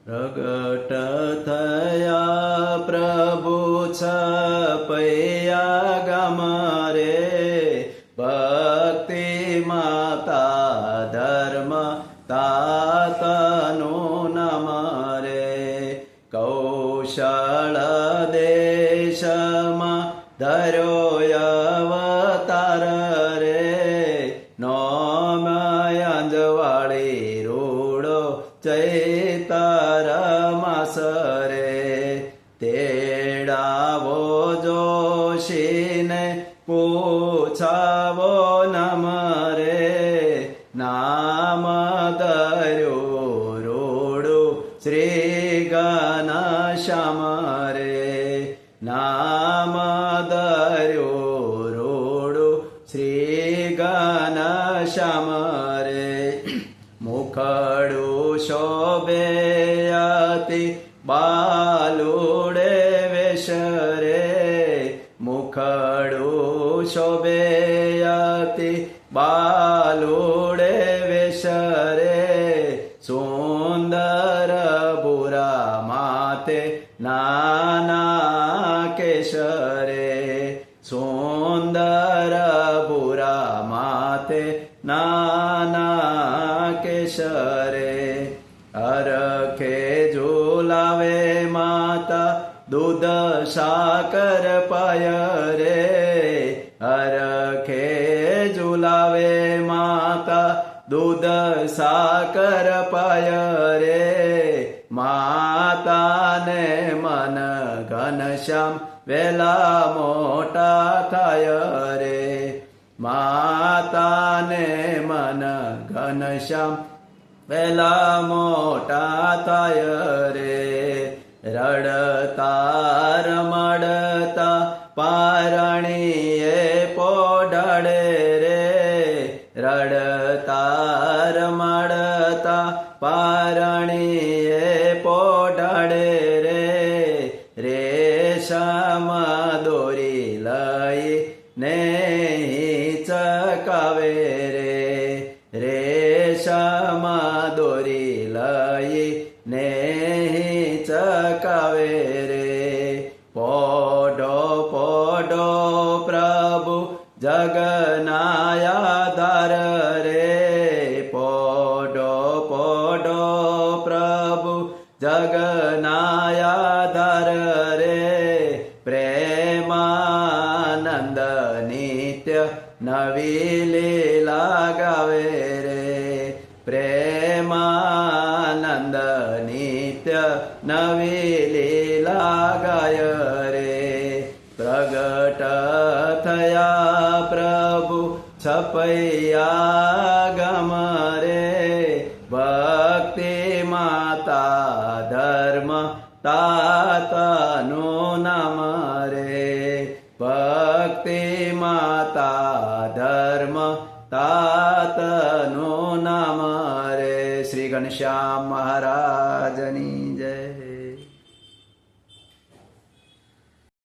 પ્રગટ થયા પ્રભુ છપૈયા ગામ રે, ભક્તિ માતા ધર્મ તાતનું નામ રે. કૌશળ દેશમાં ધર્યો અવતાર રે, નોમયંજવાળી રૂડો ચૈતર માસ રે. તેડાવો જોશીને પૂછાવો નામ રે, નામ ધર્યું રૂડું શ્રી ઘનશ્યામ રે. નામ ધર્યું રૂડું શ્રી ઘનશ્યામ રે. મુખડું શોભે અતિ બાલુડે વેશ રે, મુખડું શોભે અતિ બાલુડે વેશ રે. સુંદર બુરા માથે નાના કેશ રે, સુંદર બુરા માથે નાના કેશ રે. અરખે ઝુલાવે માતા દૂધ સાકર પાય રે, અરખે ઝુલાવે માતા દૂધ સાકર પાય રે. માતાને મન ઘનશ્યામ વેલા મોટા થાય રે, માતાને મન ઘનશ્યામ વેલા મોટા થાય રે. રડતા રમડતા પારણીએ પોઢાડે રે, રડતા રમડતા પારણીએ પોઢાડે રે. રેશમ દોરી લઈ ને ચકાવે રે, રેશમ દોરી લઈ ને ચકાવે રે. પોઢો પોઢો પ્રભુ જગનાયાધાર રે, પોઢો પોઢો પ્રભુ જગનાયાધાર રે. પ્રેમાનંદ નિત્ય નવી લીલા ગાવે રે, પ્રેમાનંદ નિત્ય નવી લીલા ગાય રે. પ્રગટ થયા પ્રભુ છપૈયા ગામ રે, ભક્તિ માતા ધર્મ તાતનું નામ રે. ભક્તિ માતા ધર્મ તાતનું નામ રે. શ્રી ઘનશ્યામ મહારાજની જય.